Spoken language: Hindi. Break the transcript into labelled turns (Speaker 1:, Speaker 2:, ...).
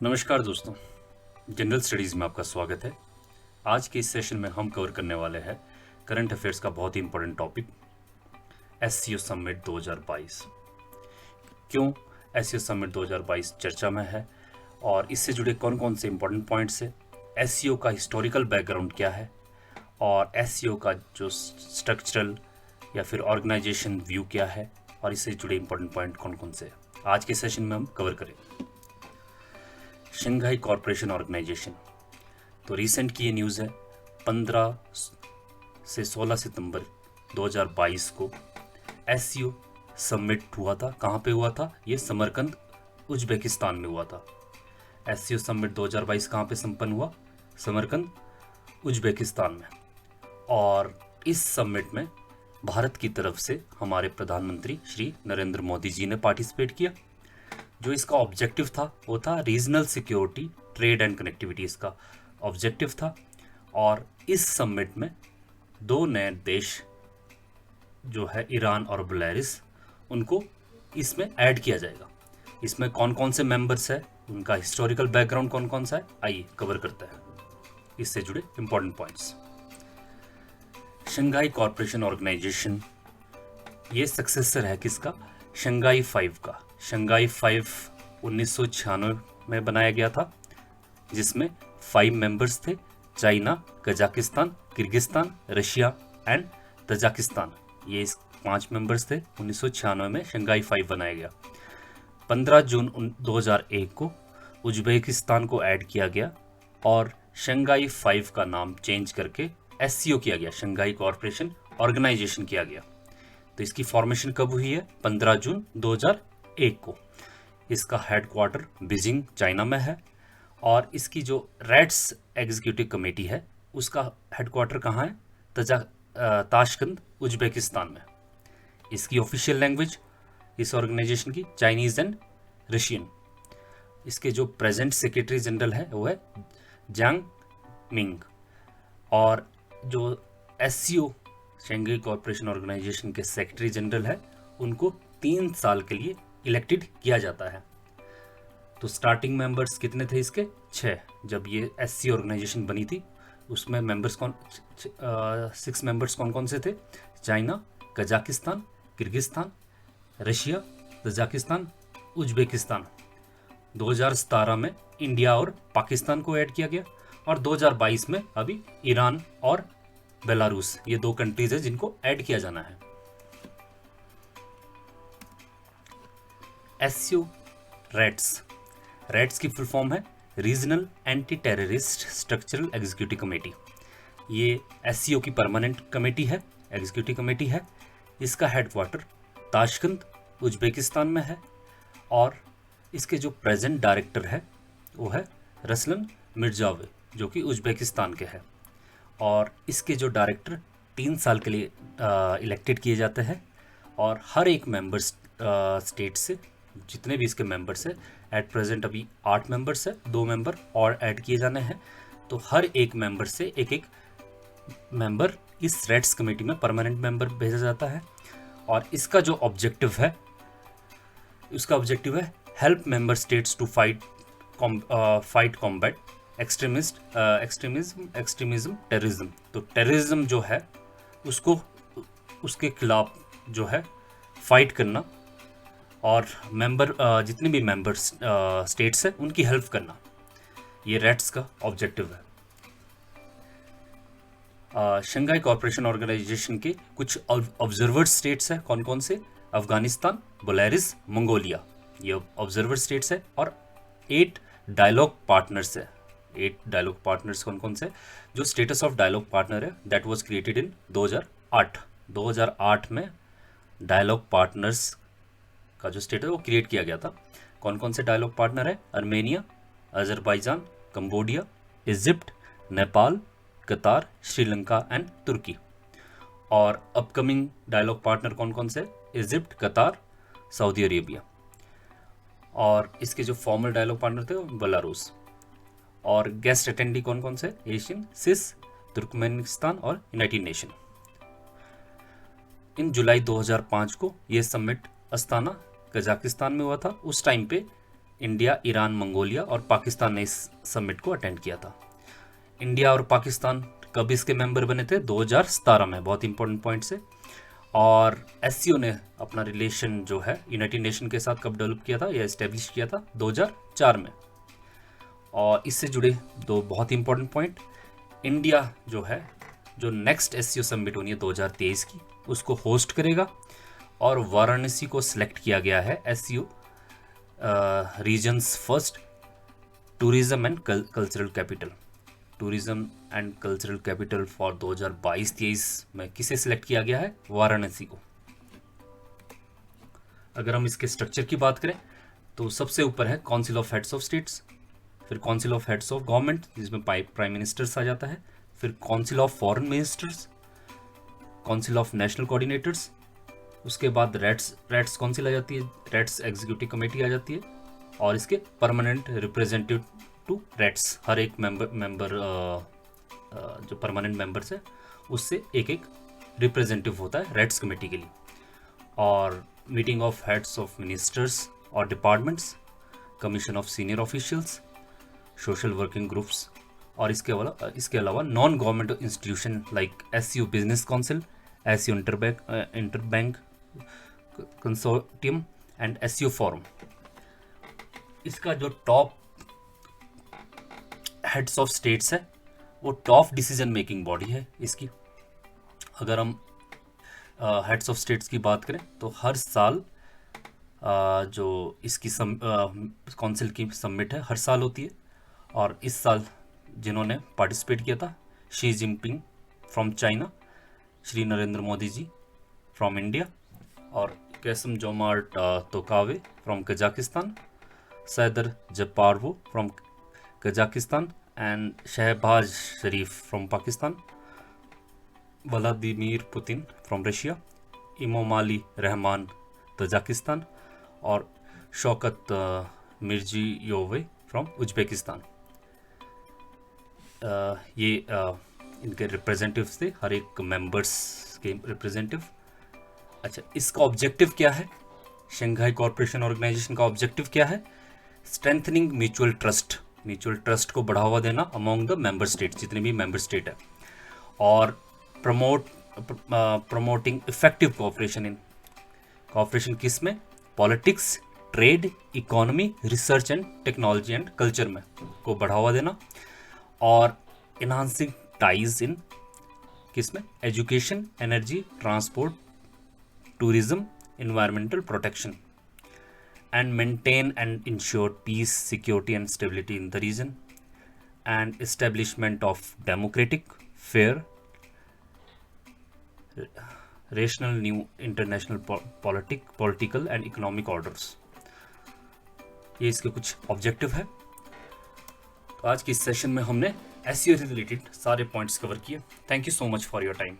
Speaker 1: नमस्कार दोस्तों, जनरल स्टडीज़ में आपका स्वागत है। आज के इस सेशन में हम कवर करने वाले हैं करंट अफेयर्स का बहुत ही इंपॉर्टेंट टॉपिक एससीओ समिट 2022। क्यों एससीओ समिट 2022 चर्चा में है और इससे जुड़े कौन कौन से इंपॉर्टेंट पॉइंट्स है, एससीओ का हिस्टोरिकल बैकग्राउंड क्या है और एससीओ का जो स्ट्रक्चरल या फिर ऑर्गेनाइजेशन व्यू क्या है और इससे जुड़े इंपॉर्टेंट पॉइंट कौन कौन से हैं, आज के सेशन में हम कवर करें। शंघाई कॉरपोरेशन ऑर्गेनाइजेशन, तो रिसेंट की ये न्यूज़ है। 15 से 16 सितंबर 2022 को एससीओ समिट हुआ था। कहाँ पे हुआ था? ये समरकंद उज्बेकिस्तान में हुआ था। एससीओ समिट 2022 कहाँ पे संपन्न हुआ? समरकंद उज्बेकिस्तान में। और इस समिट में भारत की तरफ से हमारे प्रधानमंत्री श्री नरेंद्र मोदी जी ने पार्टिसिपेट किया। जो इसका ऑब्जेक्टिव था वो था regional security, trade and connectivity इसका ऑब्जेक्टिव था। और इस समिट में दो नए देश जो है ईरान और बेलारूस, उनको इसमें ऐड किया जाएगा। इसमें कौन कौन से मेंबर्स है, उनका हिस्टोरिकल बैकग्राउंड कौन कौन सा है, आइए कवर करते हैं इससे जुड़े important points. Shanghai corporation organisation ये सक्सेसर है किसका? शंघाई 5 का। शंघाई 5 1996 में बनाया गया था, जिसमें 5 मेंबर्स थे: China, Kazakhstan, Kyrgyzstan, Russia and Tajikistan. ये इस 5 मेंबर्स थे। 1996 में शंघाई 5 बनाया गया। 15 जून 2001 को उज्बेकिस्तान को ऐड किया गया और शंघाई 5 का नाम चेंज करके एससीओ किया गया, शंघाई कॉरपोरेशन ऑर्गेनाइजेशन किया गया। तो इसकी फॉर्मेशन कब हुई है? 15 जून 2001 को। इसका हेडक्वार्टर बीजिंग, चाइना में है। और इसकी जो रेड्स एग्जीक्यूटिव कमेटी है उसका हेडक्वार्टर कहाँ है? ताशकंद, उज्बेकिस्तान में। इसकी ऑफिशियल लैंग्वेज इस ऑर्गेनाइजेशन की चाइनीज़ एंड रशियन। इसके जो प्रेजेंट सेक्रेटरी जनरल है वो है जांग मिंग। और जो एससीओ शंघाई कॉरपोरेशन ऑर्गेनाइजेशन के सेक्रेटरी जनरल है, उनको 3 साल के लिए इलेक्टेड किया जाता है। तो स्टार्टिंग मेंबर्स कितने थे इसके? 6। जब ये एससी ऑर्गेनाइजेशन बनी थी उसमें मेंबर्स 6 मेंबर्स कौन कौन से थे? China, Kazakhstan, Kyrgyzstan, Russia, Tajikistan, Uzbekistan. 2017 में इंडिया और पाकिस्तान को ऐड किया गया और 2022 में अभी ईरान और बेलारूस, ये 2 कंट्रीज है जिनको ऐड किया जाना है। एससीओ रेड्स की फुल फॉर्म है regional anti terrorist structural executive committee. ये एससीओ की परमानेंट कमेटी है, एग्जीक्यूटिव कमेटी है। इसका हेडक्वार्टर ताशकंद, उज्बेकिस्तान में है। और इसके जो प्रेजेंट डायरेक्टर है वो है रसलन मिर्जावे, जो कि उज्बेकिस्तान के हैं। और इसके जो डायरेक्टर 3 साल के लिए इलेक्टेड किए जाते हैं। और हर एक मेंबर स्टेट से जितने भी इसके मेंबर्स हैं, एट प्रेजेंट अभी 8 मेंबर्स है, 2 मेंबर और ऐड किए जाने हैं। तो हर एक मेंबर से एक एक मेंबर इस रेड्स कमेटी में परमानेंट मेंबर भेजा जाता है। और इसका जो ऑब्जेक्टिव है, उसका ऑब्जेक्टिव है help member states to fight combat extremism, terrorism. तो टेररिज्म जो है उसको, उसके खिलाफ जो है फाइट करना और मेंबर जितने भी मेंबर स्टेट्स हैं उनकी हेल्प करना, ये रेड्स का ऑब्जेक्टिव है। शंघाई कॉरपोरेशन ऑर्गेनाइजेशन के कुछ ऑब्जर्वर स्टेट्स हैं। कौन कौन से? अफगानिस्तान, बेलारूस, मंगोलिया, ये ऑब्जर्वर स्टेट्स है। और 8 डायलॉग पार्टनर्स है। 8 डायलॉग पार्टनर्स कौन कौन से? जो स्टेटस ऑफ डायलॉग पार्टनर है दैट वाज क्रिएटेड इन 2008 में डायलॉग पार्टनर्स का जो स्टेटस वो क्रिएट किया गया था। कौन कौन से डायलॉग पार्टनर है? Armenia, Azerbaijan, Cambodia, Egypt, Nepal, कतार, श्रीलंका एंड तुर्की। और अपकमिंग डायलॉग पार्टनर कौन कौन से? इजिप्ट, कतार, सऊदी अरेबिया। और इसके जो फॉर्मल डायलॉग पार्टनर थे वो बेलारूस। और गेस्ट अटेंडी कौन कौन से? एशियन, सिस, तुर्कमेनिस्तान और यूनाइटेड नेशन। इन जुलाई 2005 को ये समिट अस्ताना, कजाकिस्तान में हुआ था। उस टाइम पे इंडिया, ईरान, मंगोलिया और पाकिस्तान ने इस समिट को अटेंड किया था। इंडिया और पाकिस्तान कब इसके मेंबर बने थे? 2017 में, बहुत इंपॉर्टेंट पॉइंट से। और एससीओ ने अपना रिलेशन जो है यूनाइटेड नेशन के साथ कब डेवलप किया था या इस्टेब्लिश किया था? 2004 में। और इससे जुड़े दो बहुत इंपॉर्टेंट पॉइंट, इंडिया जो है, जो नेक्स्ट एससीओ समिट होनी है 2023 की, उसको होस्ट करेगा और वाराणसी को सिलेक्ट किया गया है SCO regions first tourism and cultural capital. Tourism and cultural capital for 2022-23 में किसे सिलेक्ट किया गया है? वाराणसी को। अगर हम इसके स्ट्रक्चर की बात करें तो सबसे ऊपर है council of heads of states, फिर council of heads of government जिसमें प्राइम मिनिस्टर्स आ जाता है, फिर council of foreign ministers, council of national coordinators, उसके बाद रेड्स काउंसिल आ जाती है, रेड्स एग्जीक्यूटिव कमेटी आ जाती है, और इसके परमानेंट रिप्रेजेंटेटिव टू रेड्स, हर एक मेंबर जो परमानेंट मेंबर्स है उससे एक एक रिप्रेजेंटेटिव होता है रेड्स कमेटी के लिए। और meeting of heads of ministers और departments, commission of senior officials, social working groups, और इसके अलावा non government institution like SCO business council, SCO interbank consortium and SCO forum. इसका जो टॉप हेड्स ऑफ स्टेट्स है वो टॉप डिसीजन मेकिंग बॉडी है इसकी। अगर हम हेड्स ऑफ स्टेट्स की बात करें तो हर साल जो इसकी काउंसिल की समिट है हर साल होती है, और इस साल जिन्होंने पार्टिसिपेट किया था, Xi Jinping from China, Shri Narendra Modi ji from India, और Kassym Jomart Tokayev from Kazakhstan, Sadyr Japarov from Kazakhstan and Shehbaz Sharif from Pakistan, Vladimir Putin from Russia, Emomali Rahmon Tajikistan, और शौकत मिर्जियोवे फ्रॉम उज्बेकिस्तान। ये इनके रिप्रेजेंटेटिव्स थे, हर एक मेंबर्स के रिप्रेजेंटेटिव। अच्छा, इसका ऑब्जेक्टिव क्या है? शंघाई कॉरपोरेशन ऑर्गेनाइजेशन का ऑब्जेक्टिव क्या है? स्ट्रेंथनिंग म्यूचुअल ट्रस्ट को बढ़ावा देना अमॉन्ग द मेंबर स्टेट, जितने भी मेंबर स्टेट है, और प्रमोटिंग इफेक्टिव कोऑपरेशन किस में? Politics, trade, economy, research and technology and culture में को बढ़ावा देना, और इनहांसिंग टाइज इन किस में? Education, energy, transport, tourism, environmental protection, and maintain and ensure peace, security and stability in the region, and establishment of democratic, fair, rational new international political and economic orders। ये इसके कुछ ऑब्जेक्टिव है। तो आज की इस सेशन में हमने एससीओ से रिलेटेड सारे पॉइंट्स कवर किए। Thank you so much for your time.